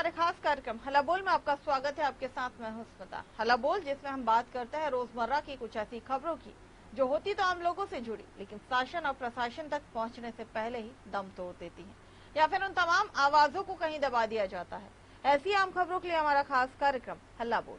हमारे खास कार्यक्रम हल्ला बोल में आपका स्वागत है। आपके साथ मैं हूं स्मिता। हल्ला बोल जिसमें हम बात करते हैं रोजमर्रा की कुछ ऐसी खबरों की जो होती तो आम लोगों से जुड़ी, लेकिन शासन और प्रशासन तक पहुंचने से पहले ही दम तोड़ देती हैं, या फिर उन तमाम आवाजों को कहीं दबा दिया जाता है। ऐसी आम खबरों के लिए हमारा खास कार्यक्रम हल्ला बोल।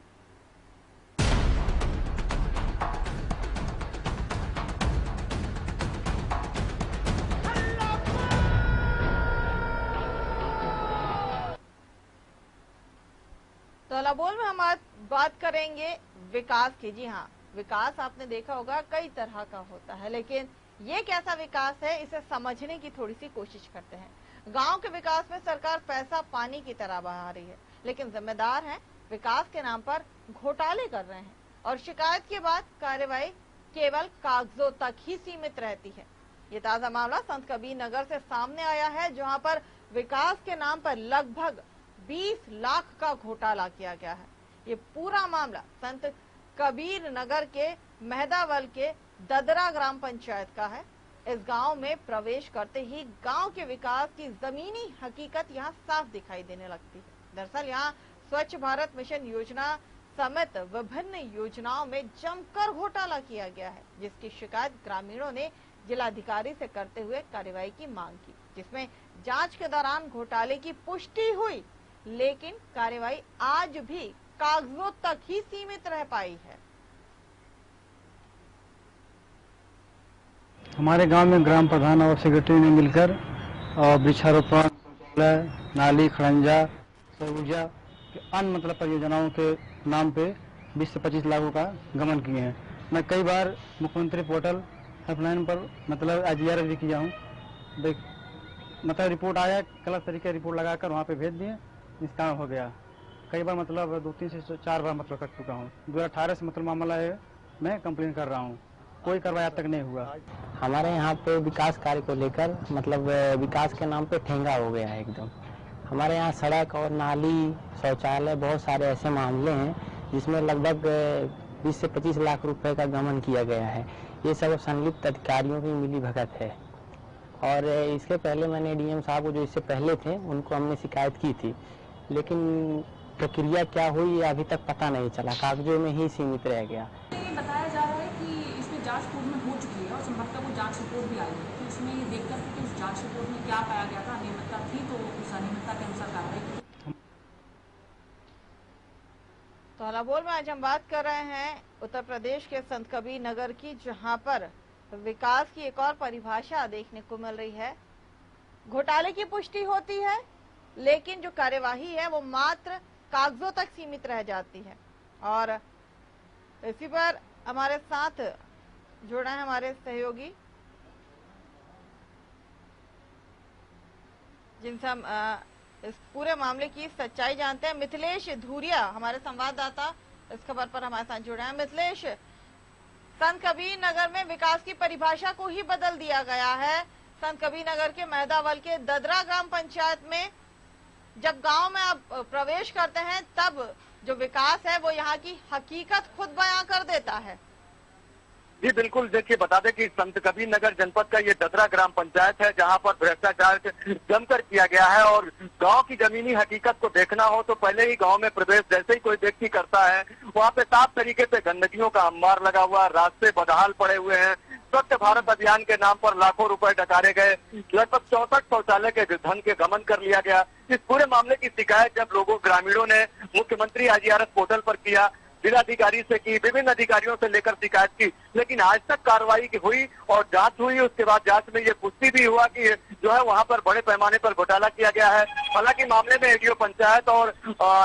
तो हल्ला बोल में हम आज बात करेंगे विकास की। जी हाँ, विकास आपने देखा होगा कई तरह का होता है, लेकिन ये कैसा विकास है इसे समझने की थोड़ी सी कोशिश करते हैं। गांव के विकास में सरकार पैसा पानी की तरह बहा रही है, लेकिन जिम्मेदार हैं विकास के नाम पर घोटाले कर रहे हैं और शिकायत के बाद कार्रवाई केवल कागजों तक ही सीमित रहती है। ये ताजा मामला संत कबीर नगर से सामने आया है, जहां पर विकास के नाम पर लगभग 20 लाख का घोटाला किया गया है। ये पूरा मामला संत कबीर नगर के मेहदावल के ददरा ग्राम पंचायत का है। इस गांव में प्रवेश करते ही गांव के विकास की जमीनी हकीकत यहां साफ दिखाई देने लगती है। दरअसल यहां स्वच्छ भारत मिशन योजना समेत विभिन्न योजनाओं में जमकर घोटाला किया गया है, जिसकी शिकायत ग्रामीणों ने जिलाधिकारी से करते हुए कार्रवाई की मांग की, जिसमें जांच के दौरान घोटाले की पुष्टि हुई, लेकिन कार्रवाई आज भी कागजों तक ही सीमित रह पाई है। हमारे गांव में ग्राम प्रधान और सेक्रेटरी ने मिलकर और वृक्षारोपण, नाली, खड़ंजा, सरगुजा के अन्य मतलब परियोजनाओं के नाम पे 20 से 25 लाखों का गमन किए हैं। मैं कई बार मुख्यमंत्री पोर्टल हेल्पलाइन पर मतलब IGR भी किया हूँ। मतलब रिपोर्ट आया, गलत तरीके रिपोर्ट लगाकर वहाँ पे भेज दिए, निष्काम हो गया। कई बार मतलब 2-3 से 4 बार मतलब कर चुका हूँ। 2018 से मतलब मामला है, मैं कंप्लेन कर रहा हूँ, कोई कार्रवाई अब तक नहीं हुआ। हमारे यहाँ पे विकास कार्य को लेकर मतलब विकास के नाम पे ठेंगा हो गया है एकदम। हमारे यहाँ सड़क और नाली, शौचालय, बहुत सारे ऐसे मामले हैं जिसमें लगभग 20 से 25 लाख रुपए का गमन किया गया है। ये सब संलिप्त अधिकारियों की मिली भगत है। और इसके पहले मैंने DM साहब को, जो इससे पहले थे, उनको हमने शिकायत की थी, लेकिन प्रक्रिया क्या हुई ये अभी तक पता नहीं चला, कागजों में ही सीमित रह गया। ये बताया जा रहा है कि इसमें जांच पूर्ण हो चुकी है और संभवतः वो जांच रिपोर्ट भी आई है, तो इसमें ये देखकर कि उस जांच रिपोर्ट में क्या पाया गया था, अनियमितता थी, तो उस अनियमितता के अनुसार कार्रवाई की। तो हल्ला बोल में आज हम बात कर रहे हैं उत्तर प्रदेश के संत कबीर नगर की, जहां पर विकास की एक और परिभाषा देखने को मिल रही है। घोटाले की पुष्टि होती है, लेकिन जो कार्यवाही है वो मात्र कागजों तक सीमित रह जाती है। और इसी पर हमारे साथ जुड़ा है हमारे सहयोगी, जिनसे हम इस पूरे मामले की सच्चाई जानते हैं। मिथिलेश धूरिया हमारे संवाददाता इस खबर पर हमारे साथ जुड़े हैं। मिथिलेश, संत कबीर नगर में विकास की परिभाषा को ही बदल दिया गया है। संत कबीर नगर के मेहदावल के ददरा ग्राम पंचायत में जब गांव में आप प्रवेश करते हैं, तब जो विकास है वो यहाँ की हकीकत खुद बयां कर देता है। जी बिल्कुल, देखिए बता दें कि संत कबीर नगर जनपद का ये ददरा ग्राम पंचायत है, जहां पर भ्रष्टाचार जमकर किया गया है। और गांव की जमीनी हकीकत को देखना हो तो पहले ही गांव में प्रवेश जैसे ही कोई व्यक्ति करता है, वहां पे साफ तरीके से गंदगियों का अंबार लगा हुआ, रास्ते बदहाल पड़े हुए हैं। स्वच्छ भारत अभियान के नाम पर लाखों रुपए डकारे गए, लगभग 64 शौचालय के धन के गमन कर लिया गया। इस पूरे मामले की शिकायत जब लोगों ग्रामीणों ने मुख्यमंत्री IGRS पोर्टल पर किया, जिलाधिकारी से की, विभिन्न अधिकारियों से लेकर शिकायत की, लेकिन आज तक कार्रवाई हुई और जांच हुई। उसके बाद जांच में ये पुष्टि भी हुआ कि जो है वहां पर बड़े पैमाने पर घोटाला किया गया है। हालांकि मामले में ADO पंचायत और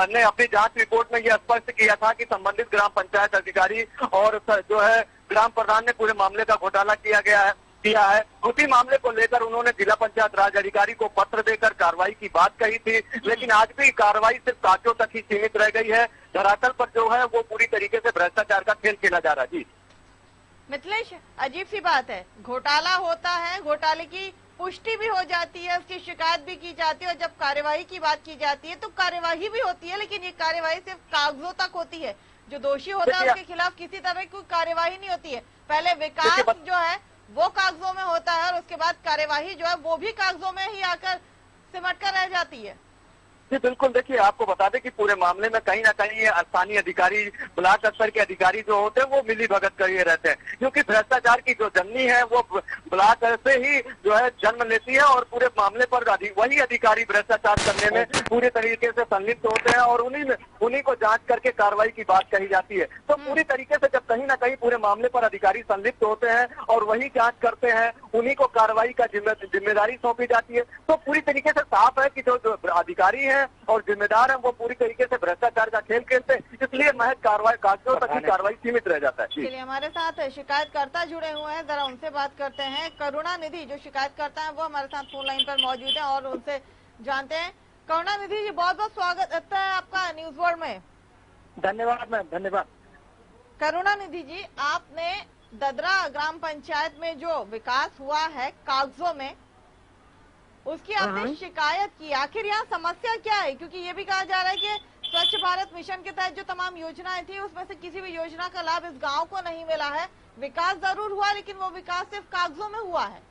ने अपनी जांच रिपोर्ट में यह स्पष्ट किया था कि संबंधित ग्राम पंचायत अधिकारी और जो है ग्राम प्रधान ने पूरे मामले का घोटाला किया है। उसी मामले को लेकर उन्होंने जिला पंचायत राज अधिकारी को पत्र देकर कार्रवाई की बात कही थी, लेकिन आज भी कार्रवाई सिर्फ कागजों तक ही सीमित रह गई है। धरातल पर जो है वो पूरी तरीके से भ्रष्टाचार का खेल खेला जा रहा है। जी मिथिलेश, अजीब सी बात है, घोटाला होता है, घोटाले की पुष्टि भी हो जाती है, उसकी शिकायत भी की जाती है, और जब कार्यवाही की बात की जाती है तो कार्यवाही भी होती है, लेकिन ये कार्यवाही सिर्फ कागजों तक होती है। जो दोषी होता है उसके खिलाफ किसी तरह की कोई कार्यवाही नहीं होती है। पहले विकास जो है वो कागजों में होता है और उसके बाद कार्यवाही जो है वो भी कागजों में ही आकर सिमट कर रह जाती है। जी बिल्कुल, देखिए आपको बता दें कि पूरे मामले में कहीं ना कहीं स्थानीय अधिकारी, ब्लॉक स्तर के अधिकारी जो होते हैं वो मिली भगत करिए रहते हैं, क्योंकि भ्रष्टाचार की जो जननी है वो ब्लॉक से ही जो है जन्म लेती है और पूरे मामले पर वही अधिकारी भ्रष्टाचार करने में पूरे तरीके से संलिप्त होते हैं और उन्हीं को जांच करके कार्रवाई की बात कही जाती है। तो पूरी तरीके से जब कहीं ना कहीं पूरे मामले पर अधिकारी संलिप्त होते हैं और वही जांच करते हैं, उन्हीं को कार्रवाई का जिम्मेदारी सौंपी जाती है, तो पूरी तरीके से साफ है कि जो अधिकारी है और जिम्मेदार है वो पूरी तरीके से भ्रष्टाचार का खेल खेलते हैं, इसलिए महज कार्रवाई कागजों तक ही कार्रवाई सीमित रह जाता है। चलिए, हमारे साथ शिकायतकर्ता जुड़े हुए हैं, जरा उनसे बात करते हैं। करुणानिधि जो शिकायतकर्ता है वो हमारे साथ फोन लाइन पर मौजूद है और उनसे जानते हैं। करुणानिधि जी, बहुत बहुत स्वागत है आपका न्यूज वर्ल्ड में। धन्यवाद मैम, धन्यवाद। करुणानिधि जी, आपने ददरा ग्राम पंचायत में जो विकास हुआ है कागजों में, उसकी आपने शिकायत की, आखिर यहाँ समस्या क्या है? क्योंकि ये भी कहा जा रहा है कि स्वच्छ भारत मिशन के तहत जो तमाम योजनाएं थी उसमें से किसी भी योजना का लाभ इस गांव को नहीं मिला है। विकास जरूर हुआ लेकिन वो विकास सिर्फ कागजों में हुआ है।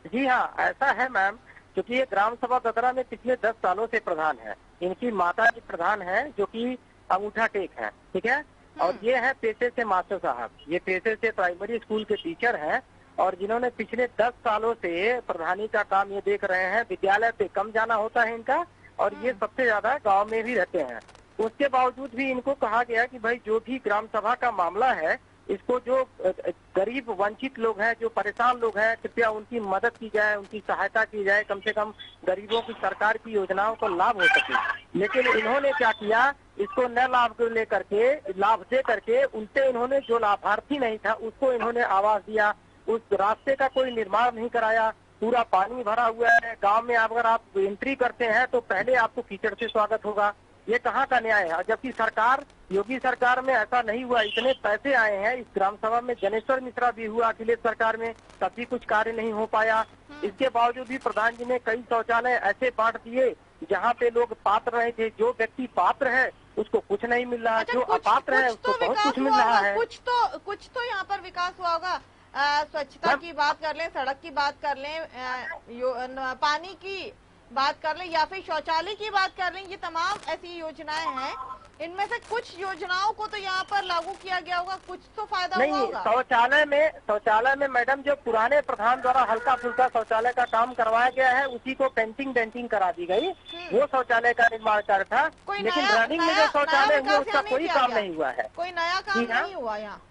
जी हाँ, ऐसा है मैम, क्योंकि ये ग्राम सभा ददरा में पिछले 10 सालों से प्रधान है। इनकी माता जी प्रधान है जो कि अंगूठा टेक है, ठीक है। और ये है पेशे से मास्टर साहब, ये पेशे से प्राइमरी स्कूल के टीचर हैं और जिन्होंने पिछले 10 सालों से प्रधानी का काम ये देख रहे हैं। विद्यालय पे कम जाना होता है इनका और ये सबसे ज्यादा गांव में भी रहते हैं। उसके बावजूद भी इनको कहा गया कि भाई जो भी ग्राम सभा का मामला है, इसको जो गरीब वंचित लोग हैं, जो परेशान लोग हैं, कृपया उनकी मदद की जाए, उनकी सहायता की जाए, कम से कम गरीबों की सरकार की योजनाओं को लाभ हो सके। लेकिन इन्होंने क्या किया, इसको न लाभ को लेकर के, लाभ दे करके उल्टे इन्होंने जो लाभार्थी नहीं था उसको इन्होंने आवास दिया, उस रास्ते का कोई निर्माण नहीं कराया, पूरा पानी भरा हुआ है। गांव में अगर आप एंट्री करते हैं तो पहले आपको कीचड़ से स्वागत होगा। ये कहाँ का न्याय है? जबकि सरकार, योगी सरकार में ऐसा नहीं हुआ, इतने पैसे आए हैं इस ग्राम सभा में, जनेश्वर मिश्रा भी हुआ अखिलेश सरकार में, तब भी कुछ कार्य नहीं हो पाया। इसके बावजूद भी प्रधान जी ने कई शौचालय ऐसे बांट दिए जहाँ पे लोग पात्र रहे थे। जो व्यक्ति पात्र है उसको कुछ नहीं मिल रहा, जो अपात्र है उसको बहुत कुछ मिल रहा है। कुछ तो यहाँ पर विकास हुआ होगा। स्वच्छता की बात कर लें, सड़क की बात कर लें, पानी की बात कर लें या फिर शौचालय की बात कर लें, ये तमाम ऐसी योजनाएं हैं। इनमें से कुछ योजनाओं को तो यहाँ पर लागू किया गया होगा, कुछ तो फायदा हुआ होगा। शौचालय में मैडम जो पुराने प्रधान द्वारा हल्का फुल्का शौचालय का काम करवाया गया है, उसी को पेंटिंग करा दी गई। वो शौचालय का निर्माण कार्य था, लेकिन रनिंग में जो शौचालय हुआ उसका कोई काम नहीं हुआ है। कोई नया काम नहीं हुआ यहाँ,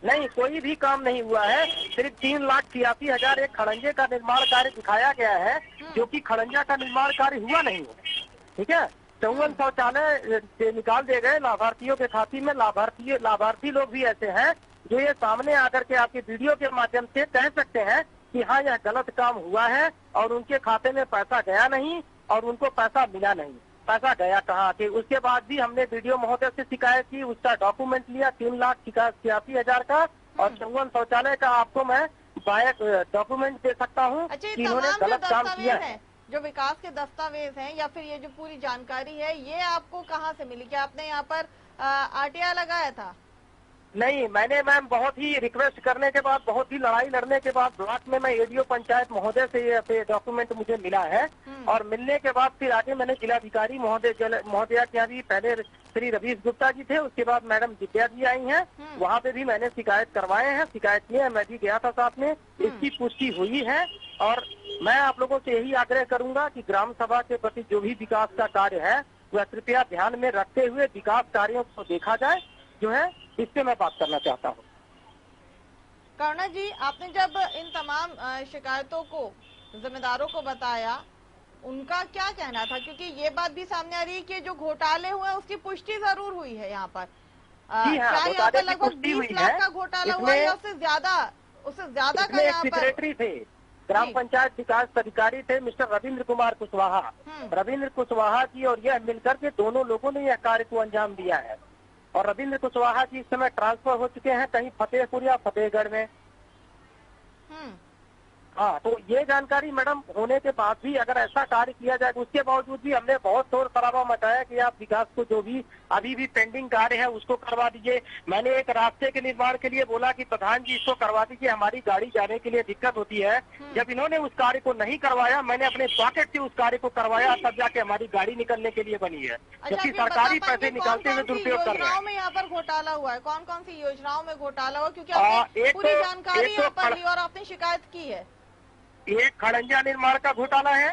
नहीं, कोई भी काम नहीं हुआ है। सिर्फ 3,86,000 एक खड़ंजे का निर्माण कार्य दिखाया गया है, जो कि खड़ंजा का निर्माण कार्य हुआ नहीं है, ठीक है। 54 शौचालय निकाल दिए गए लाभार्थियों के खाते में। लाभार्थी लोग भी ऐसे हैं जो ये सामने आकर के आपके वीडियो के माध्यम से कह सकते हैं कि हाँ यह गलत काम हुआ है और उनके खाते में पैसा गया नहीं और उनको पैसा मिला नहीं। पैसा गया कहाँ के? उसके बाद भी हमने वीडियो महोदय से शिकायत की, उसका डॉक्यूमेंट लिया 3,86,000 का, और 54 शौचालय का आपको मैं बायक डॉक्यूमेंट दे सकता हूँ कि इन्होंने गलत काम किया है। जो विकास के दस्तावेज हैं या फिर ये जो पूरी जानकारी है, ये आपको कहाँ से मिली? क्या आपने यहाँ पर आरटीआई लगाया था? नहीं, मैंने मैम बहुत ही रिक्वेस्ट करने के बाद, बहुत ही लड़ाई लड़ने के बाद ब्लॉक में मैं एडीओ पंचायत महोदय से ये डॉक्यूमेंट मुझे मिला है। और मिलने के बाद फिर आगे मैंने जिलाधिकारी महोदया के यहाँ भी, पहले श्री रवीश गुप्ता जी थे, उसके बाद मैडम विद्या जी आई हैं, वहाँ पे भी मैंने शिकायत करवाए हैं, शिकायत की है, मैं भी गया था साथ में। इसकी पुष्टि हुई है और मैं आप लोगों से यही आग्रह करूंगा कि ग्राम सभा के प्रति जो भी विकास का कार्य है वह कृपया ध्यान में रखते हुए विकास कार्यों को देखा जाए, जो है इस पे मैं बात करना चाहता हूँ। करुणा जी, आपने जब इन तमाम शिकायतों को जिम्मेदारों को बताया, उनका क्या कहना था? क्योंकि ये बात भी सामने आ रही है कि जो घोटाले हुए हैं उसकी पुष्टि जरूर हुई है यहाँ पर। जी हाँ, क्या यहाँ पर लगभग 20 लाख का घोटाला हुआ है या उससे ज्यादा का यहाँ पर? सेक्रेटरी थे, ग्राम पंचायत विकास अधिकारी थे मिस्टर रविंद्र कुमार कुशवाहा। रविंद्र कुशवाहा जी और यह मिलकर के दोनों लोगों ने यह कार्य को अंजाम दिया है। और रविंद्र कुशवाहा जी इस समय ट्रांसफर हो चुके हैं कहीं फतेहपुर या फतेहगढ़ में। हाँ, तो ये जानकारी मैडम होने के बाद भी अगर ऐसा कार्य किया जाए, उसके बावजूद भी हमने बहुत शोर शराबा मचाया कि आप विकास को जो भी अभी भी पेंडिंग कार्य है उसको करवा दीजिए। मैंने एक रास्ते के निर्माण के लिए बोला कि प्रधान जी इसको करवा दीजिए, हमारी गाड़ी जाने के लिए दिक्कत होती है। जब इन्होंने उस कार्य को नहीं करवाया, मैंने अपने पॉकेट से उस कार्य को करवाया, तब जाके हमारी गाड़ी निकलने के लिए बनी है, जबकि सरकारी पैसे निकालते हुए दुरुपयोग कर रहे हैं। में यहाँ पर घोटाला हुआ है, कौन कौन सी योजनाओं में घोटाला हुआ, क्योंकि आपने पूरी जानकारी यहाँ पर ली और आपने शिकायत की है। एक खड़ंजा निर्माण का घोटाला है,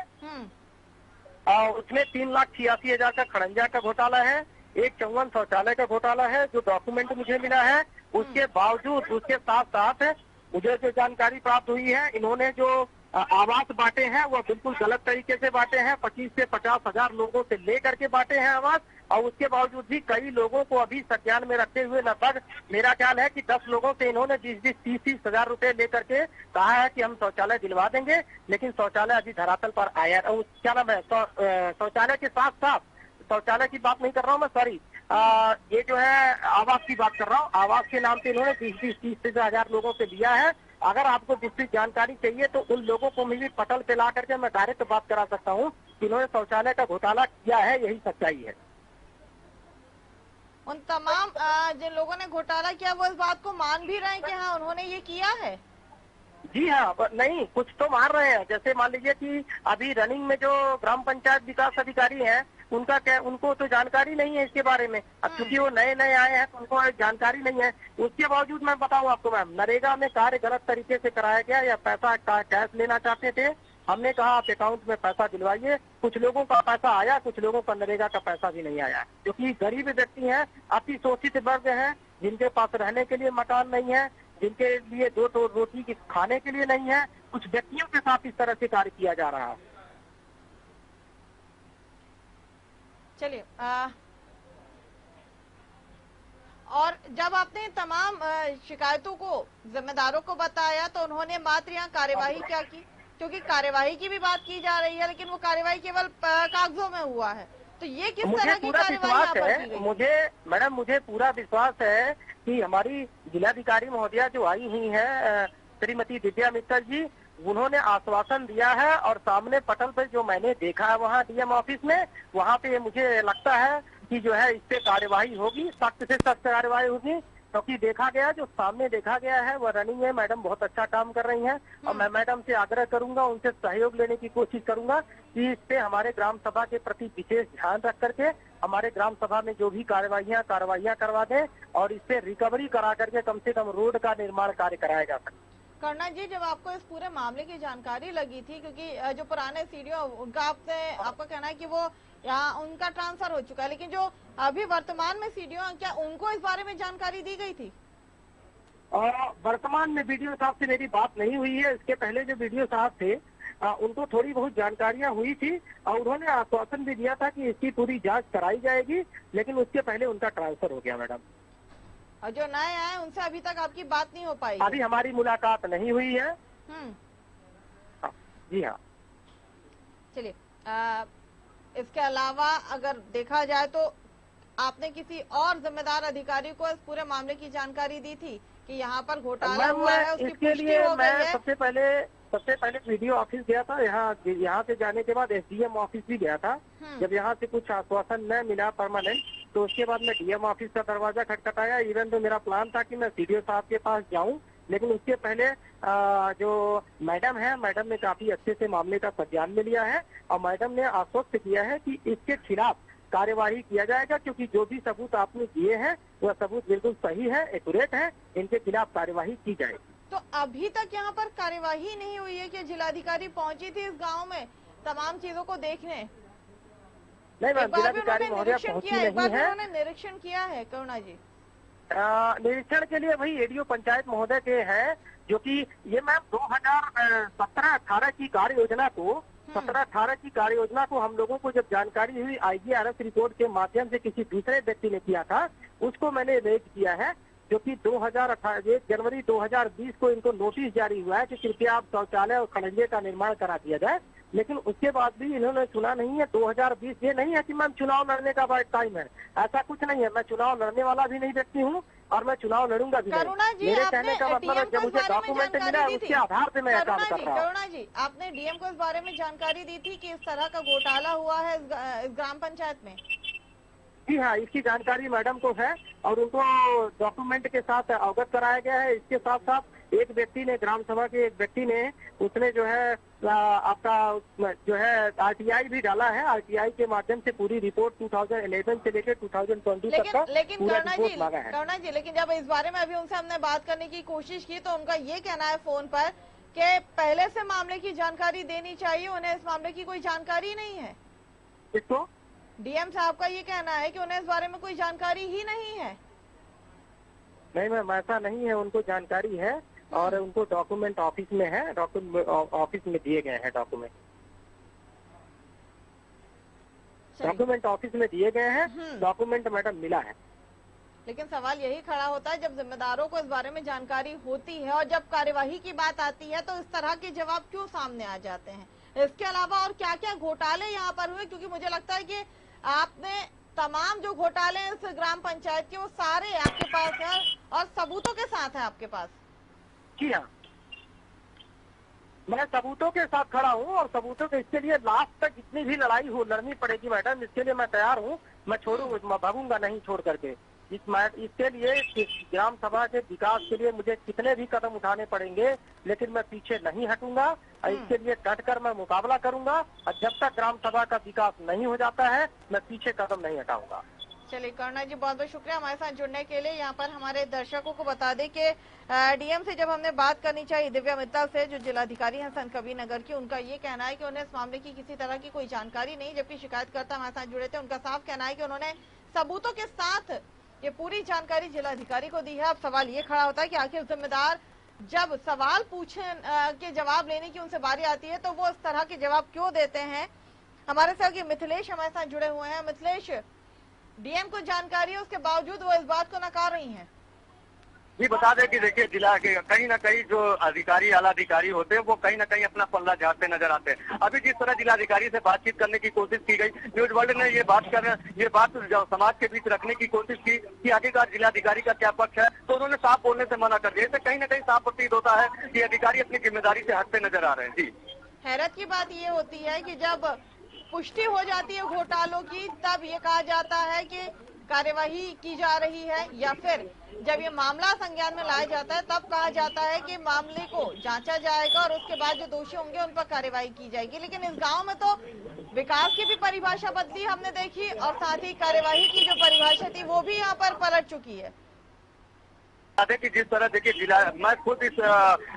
उसमें 3,86,000 का खड़ंजा का घोटाला है। एक 54 शौचालय का घोटाला है, जो डॉक्यूमेंट मुझे मिला है। उसके बावजूद उसके साथ साथ मुझे जो जानकारी प्राप्त हुई है, इन्होंने जो आवास बांटे हैं वो बिल्कुल गलत तरीके से बांटे हैं। 25 से 50 हजार लोगों से लेकर के बांटे हैं आवास, और उसके बावजूद भी कई लोगों को अभी संज्ञान में रखते हुए लगभग मेरा ख्याल है कि 10 लोगों से इन्होंने 20-30 हजार रुपए लेकर के कहा है कि हम शौचालय दिलवा देंगे, लेकिन शौचालय अभी धरातल पर आया। और क्या नाम है, शौचालय के साथ साथ, शौचालय की बात नहीं कर रहा हूँ मैं, सॉरी, ये जो है आवास की बात कर रहा हूँ। आवास के नाम पे इन्होंने 20-30 हजार लोगों से लिया है। अगर आपको विस्तृत जानकारी चाहिए तो उन लोगों को भी पटल पे ला करके मैं डायरेक्ट बात करा सकता हूँ कि इन्होंने शौचालय का घोटाला किया है, यही सच्चाई है। उन तमाम जिन लोगों ने घोटाला किया वो इस बात को मान भी रहे हैं कि हाँ उन्होंने ये किया है? जी हाँ, नहीं, कुछ तो मान रहे हैं। जैसे मान लीजिए कि अभी रनिंग में जो ग्राम पंचायत विकास अधिकारी हैं, उनको तो जानकारी नहीं है इसके बारे में। अब क्योंकि वो नए नए आए हैं तो उनको जानकारी नहीं है। उसके बावजूद मैं बताऊं आपको मैम, नरेगा में कार्य गलत तरीके से कराया गया, या पैसा कैश लेना चाहते थे। हमने कहा आप अकाउंट में पैसा दिलवाइए। कुछ लोगों का पैसा आया, कुछ लोगों का नरेगा का पैसा भी नहीं आया, क्योंकि गरीब व्यक्ति हैं, अति शोषित वर्ग हैं, जिनके पास रहने के लिए मकान नहीं है, जिनके लिए दो रोटी की खाने के लिए नहीं है। कुछ व्यक्तियों के साथ इस तरह से कार्य किया जा रहा है। चलिए, और जब आपने तमाम शिकायतों को जिम्मेदारों को बताया तो उन्होंने मात्र यहाँ कार्यवाही क्या की? क्योंकि कार्यवाही की भी बात की जा रही है, लेकिन वो कार्यवाही केवल कागजों में हुआ है। तो ये किस तरह की कार्यवाही यहाँ पर की गई? मुझे पूरा विश्वास है कि हमारी जिलाधिकारी महोदया जो आई हुई है, श्रीमती दिव्या मित्तल जी, उन्होंने आश्वासन दिया है। और सामने पटल पर जो मैंने देखा है वहाँ डीएम ऑफिस में, वहाँ पे मुझे लगता है कि जो है इस पे कार्यवाही होगी, सख्त से सख्त कार्यवाही होगी। क्योंकि देखा गया, जो सामने देखा गया है वह रनिंग में मैडम बहुत अच्छा काम कर रही हैं। और मैं मैडम से आग्रह करूंगा, उनसे सहयोग लेने की कोशिश करूंगा कि इस पे हमारे ग्राम सभा के प्रति विशेष ध्यान रख करके हमारे ग्राम सभा में जो भी कार्रवाइयाँ करवा दें, और इस पे रिकवरी करा करके कम से कम रोड का निर्माण कार्य कराया जा सके। कर्णा जी, जब आपको इस पूरे मामले की जानकारी लगी थी, क्योंकि जो पुराने सीडीओ उनका आपका कहना है कि वो यहाँ उनका ट्रांसफर हो चुका है, लेकिन जो अभी वर्तमान में सीडीओ, क्या उनको इस बारे में जानकारी दी गई थी? वर्तमान में वीडियो साहब से मेरी बात नहीं हुई है। इसके पहले जो वीडियो साहब थे उनको थोड़ी बहुत जानकारियां हुई थी, और उन्होंने आश्वासन भी दिया था कि इसकी पूरी जांच कराई जाएगी, लेकिन उसके पहले उनका ट्रांसफर हो गया मैडम। और जो नए आए उनसे अभी तक आपकी बात नहीं हो पाई? अभी हमारी मुलाकात नहीं हुई है। जी हाँ। चलिए, इसके अलावा अगर देखा जाए तो आपने किसी और जिम्मेदार अधिकारी को इस पूरे मामले की जानकारी दी थी कि यहाँ पर घोटाला हुआ है, उसकी पुष्टि हो गई है? सबसे पहले वीडियो ऑफिस गया था। यहाँ से जाने के बाद एसडीएम ऑफिस भी गया था। जब यहाँ से कुछ आश्वासन न मिला परमानेंट, तो उसके बाद मैं डीएम ऑफिस का दरवाजा खटखटाया। इवन तो मेरा प्लान था कि मैं सीडीओ साहब के पास जाऊं, लेकिन उसके पहले जो मैडम है, मैडम ने काफी अच्छे से मामले का संज्ञान में लिया है, और मैडम ने आश्वस्त किया है कि इसके खिलाफ कार्यवाही किया जाएगा, क्योंकि जो भी सबूत आपने दिए हैं वह सबूत बिल्कुल सही है, एक्यूरेट है। इनके खिलाफ कार्यवाही की जाएगी। तो अभी तक यहाँ पर कार्यवाही नहीं हुई है कि जिलाधिकारी पहुंची थी इस गांव में तमाम चीजों को देखने? नहीं मैम, जिलाधिकारी महोदया पहुंची नहीं है। उन्होंने निरीक्षण किया है करुणा जी? निरीक्षण के लिए वही एडीओ पंचायत महोदय के हैं, जो कि ये मैम 2017-18 की कार्य योजना को 17-18 की कार्य योजना को हम लोगों को जब जानकारी हुई IGRS रिपोर्ट के माध्यम से किसी दूसरे व्यक्ति ने किया था, उसको मैंने रेज किया है। जो कि 1 जनवरी 2020 को इनको नोटिस जारी हुआ है कि कृपया आप शौचालय और खड़ंजे का निर्माण करा दिया जाए, लेकिन उसके बाद भी इन्होंने सुना नहीं है। 2020 ये नहीं है कि मैम चुनाव लड़ने का टाइम है, ऐसा कुछ नहीं है। मैं चुनाव लड़ने वाला भी नहीं व्यक्ति हूँ और मैं चुनाव लड़ूंगा भी नहीं। मेरे कहने का मतलब है जब मुझे डॉक्यूमेंट मिला है उसके आधार पे मैं काम कर रहा हूँ। करुणा जी, आपने डीएम को इस बारे में जानकारी दी थी कि इस तरह का घोटाला हुआ है इस ग्राम पंचायत में? जी हाँ, इसकी जानकारी मैडम को है और उनको डॉक्यूमेंट के साथ अवगत कराया गया है। इसके साथ साथ एक व्यक्ति ने, ग्राम सभा के एक व्यक्ति ने, उसने जो है आपका जो है आरटीआई भी डाला है। आरटीआई के माध्यम से पूरी रिपोर्ट 2011 से लेकर 2020 तक का पूरा रिपोर्ट मांगा है। करुणा जी, लेकिन जब इस बारे में अभी उनसे हमने बात करने की कोशिश की तो उनका ये कहना है फोन पर कि पहले से मामले की जानकारी देनी चाहिए, उन्हें इस मामले की कोई जानकारी नहीं है। किसको? डीएम साहब का ये कहना है कि उन्हें इस बारे में कोई जानकारी ही नहीं है। नहीं मैम, ऐसा नहीं है, उनको जानकारी है और उनको डॉक्यूमेंट ऑफिस में है, ऑफिस में दिए गए हैं डॉक्यूमेंट ऑफिस में दिए गए हैं। डॉक्यूमेंट मैडम मिला है। लेकिन सवाल यही खड़ा होता है, जब जिम्मेदारों को इस बारे में जानकारी होती है और जब कार्यवाही की बात आती है तो इस तरह के जवाब क्यों सामने आ जाते हैं? इसके अलावा और क्या क्या घोटाले यहाँ पर हुए? क्योंकि मुझे लगता है कि आपने तमाम जो घोटाले हैं इस ग्राम पंचायत के वो सारे आपके पास है और सबूतों के साथ है आपके पास। जी हाँ, मैं सबूतों के साथ खड़ा हूँ और सबूतों के, इसके लिए लास्ट तक जितनी भी लड़ाई हो लड़नी पड़ेगी मैडम, इसके लिए मैं तैयार हूँ। मैं भागूंगा नहीं छोड़ करके। इसके लिए ग्राम सभा के विकास के लिए मुझे कितने भी कदम उठाने पड़ेंगे, लेकिन मैं पीछे नहीं हटूंगा और इसके लिए डट कर मैं मुकाबला करूंगा। और जब तक ग्राम सभा का विकास नहीं हो जाता है मैं पीछे कदम नहीं हटाऊंगा। चलिए करुणा जी, बहुत बहुत शुक्रिया हमारे साथ जुड़ने के लिए। यहाँ पर हमारे दर्शकों को बता दें कि डीएम से जब हमने बात करनी चाहिए, दिव्या मित्तल से जो जिलाधिकारी हैं संत कबीर नगर की, उनका ये कहना है कि उन्हें इस मामले की किसी तरह की कोई जानकारी नहीं, जबकि शिकायतकर्ता हमारे साथ जुड़े थे उनका साफ कहना है कि उन्होंने सबूतों के साथ ये पूरी जानकारी जिलाधिकारी को दी है। अब सवाल ये खड़ा होता है कि आखिर जिम्मेदार जब सवाल पूछे के जवाब लेने की उनसे बारी आती है तो वो इस तरह के जवाब क्यों देते हैं? हमारे साथ मिथिलेश हमारे साथ जुड़े हुए हैं। मिथिलेश, डीएम को जानकारी है उसके बावजूद वो इस बात को नकार रही हैं। जी बता दें कि देखिए जिला के कहीं ना कहीं जो अधिकारी, आला अधिकारी होते हैं वो कहीं ना कहीं अपना पल्ला झाड़ते नजर आते हैं। अभी जिस तरह जिलाधिकारी से बातचीत करने की कोशिश की गई, न्यूज वर्ल्ड ने ये बात समाज के बीच रखने की कोशिश की कि आखिरकार जिलाधिकारी का क्या पक्ष है, तो उन्होंने साफ बोलने से मना कर दिया। इससे कहीं ना कहीं साफ प्रतीत होता है कि अधिकारी अपनी जिम्मेदारी से हटते नजर आ रहे हैं। जी, हैरत की बात ये होती है कि जब पुष्टि हो जाती है घोटालों की तब ये कहा जाता है कि कार्यवाही की जा रही है, या फिर जब ये मामला संज्ञान में लाया जाता है तब कहा जाता है कि मामले को जांचा जाएगा और उसके बाद जो दोषी होंगे उन पर कार्यवाही की जाएगी। लेकिन इस गांव में तो विकास की भी परिभाषा बदली हमने देखी और साथ ही कार्यवाही की जो परिभाषा थी वो भी यहाँ पर पलट चुकी है। कि जिस तरह देखिए मैं खुद इस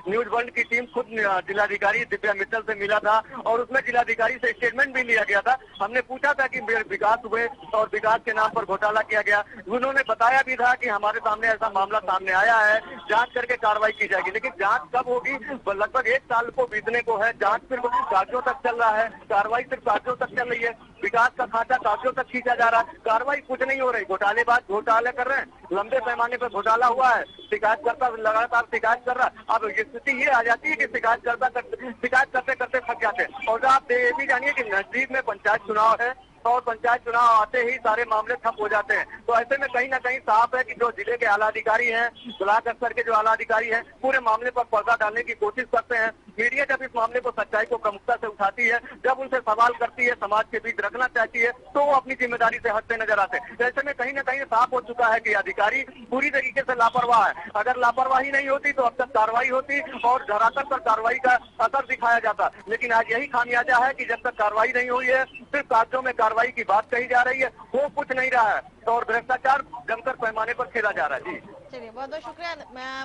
न्यूज वर्ल्ड की टीम खुद जिलाधिकारी दिव्या मित्तल से मिला था और उसमें जिलाधिकारी से स्टेटमेंट भी लिया गया था। हमने पूछा था कि विकास हुए और विकास के नाम पर घोटाला किया गया। उन्होंने बताया भी था कि हमारे सामने ऐसा मामला सामने आया है, जांच करके कार्रवाई की जाएगी। लेकिन जांच कब होगी? लगभग 1 साल को बीतने को है, जांच सिर्फ कागजों तक चल रहा है, कार्रवाई सिर्फ कागजों तक चल रही है, विकास का खांचा कागजों तक खींचा जा रहा है, कार्रवाई कुछ नहीं हो रही। घोटालेबाज घोटाले कर रहे हैं, लंबे पैमाने पर घोटाला हुआ है, शिकायतकर्ता लगातार शिकायत कर रहा है। अब स्थिति ये आ जाती है कि शिकायत करते करते थक जाते हैं। और आप ये भी जानिए कि नजदीक में पंचायत चुनाव है और पंचायत चुनाव आते ही सारे मामले ठप हो जाते हैं। तो ऐसे में कहीं ना कहीं साफ है कि जो जिले के आला अधिकारी हैं, ब्लॉक स्तर के जो आला अधिकारी हैं, पूरे मामले पर पर्दा डालने की कोशिश करते हैं। मीडिया जब इस मामले को सच्चाई को प्रमुखता से उठाती है, जब उनसे सवाल करती है, समाज के बीच रखना चाहती है, तो वो अपनी जिम्मेदारी से हटते नजर आते हैं। ऐसे में कहीं ना कहीं साफ हो चुका है कि अधिकारी पूरी तरीके से लापरवाह है। अगर लापरवाही नहीं होती तो अब तक कार्रवाई होती और धरातल पर कार्रवाई का असर दिखाया जाता। लेकिन आज यही खामियाजा है कि जब तक कार्रवाई नहीं हुई है, सिर्फ कागजों में कार्रवाई की बात कही जा रही है, वो कुछ नहीं रहा है और भ्रष्टाचार जमकर पैमाने पर खेला जा रहा है। जी चलिए, बहुत बहुत शुक्रिया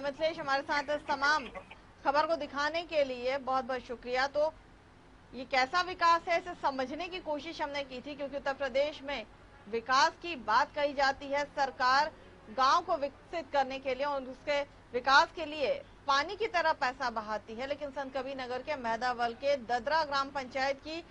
मिथिलेश, हमारे साथ इस तमाम खबर को दिखाने के लिए बहुत बहुत शुक्रिया। तो ये कैसा विकास है इसे समझने की कोशिश हमने की थी, क्योंकि उत्तर प्रदेश में विकास की बात कही जाती है, सरकार गांव को विकसित करने के लिए और उसके विकास के लिए पानी की तरह पैसा बहाती है। लेकिन संत कबीर नगर के मैदावल के ददरा ग्राम पंचायत की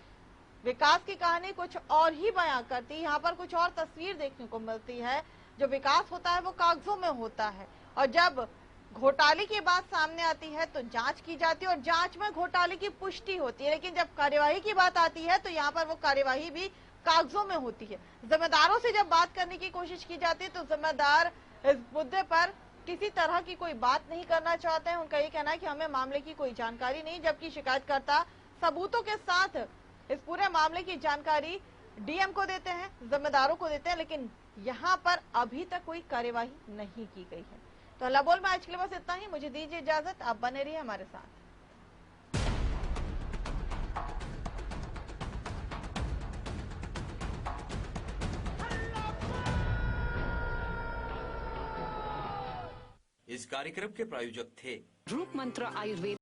विकास की कहानी कुछ और ही बयां करती है। यहाँ पर कुछ और तस्वीर देखने को मिलती है। जो विकास होता है वो कागजों में होता है और जब घोटाले की बात सामने आती है तो जांच की जाती है और जांच में घोटाले की पुष्टि होती है, लेकिन जब कार्यवाही की बात आती है तो यहाँ पर वो कार्यवाही भी कागजों में होती है। जिम्मेदारों से जब बात करने की कोशिश की जाती है तो जिम्मेदार इस मुद्दे पर किसी तरह की कोई बात नहीं करना चाहते हैं। उनका ये कहना है कि हमें मामले की कोई जानकारी नहीं, जबकि शिकायतकर्ता सबूतों के साथ इस पूरे मामले की जानकारी डीएम को देते हैं, जिम्मेदारों को देते हैं, लेकिन यहाँ पर अभी तक कोई कार्यवाही नहीं की गई है। तो अल्लाह बोल में आज के लिए बस इतना ही। मुझे दीजिए इजाजत, आप बने रहिए हमारे साथ। इस कार्यक्रम के प्रायोजक थे रूप मंत्र आयुर्वेद।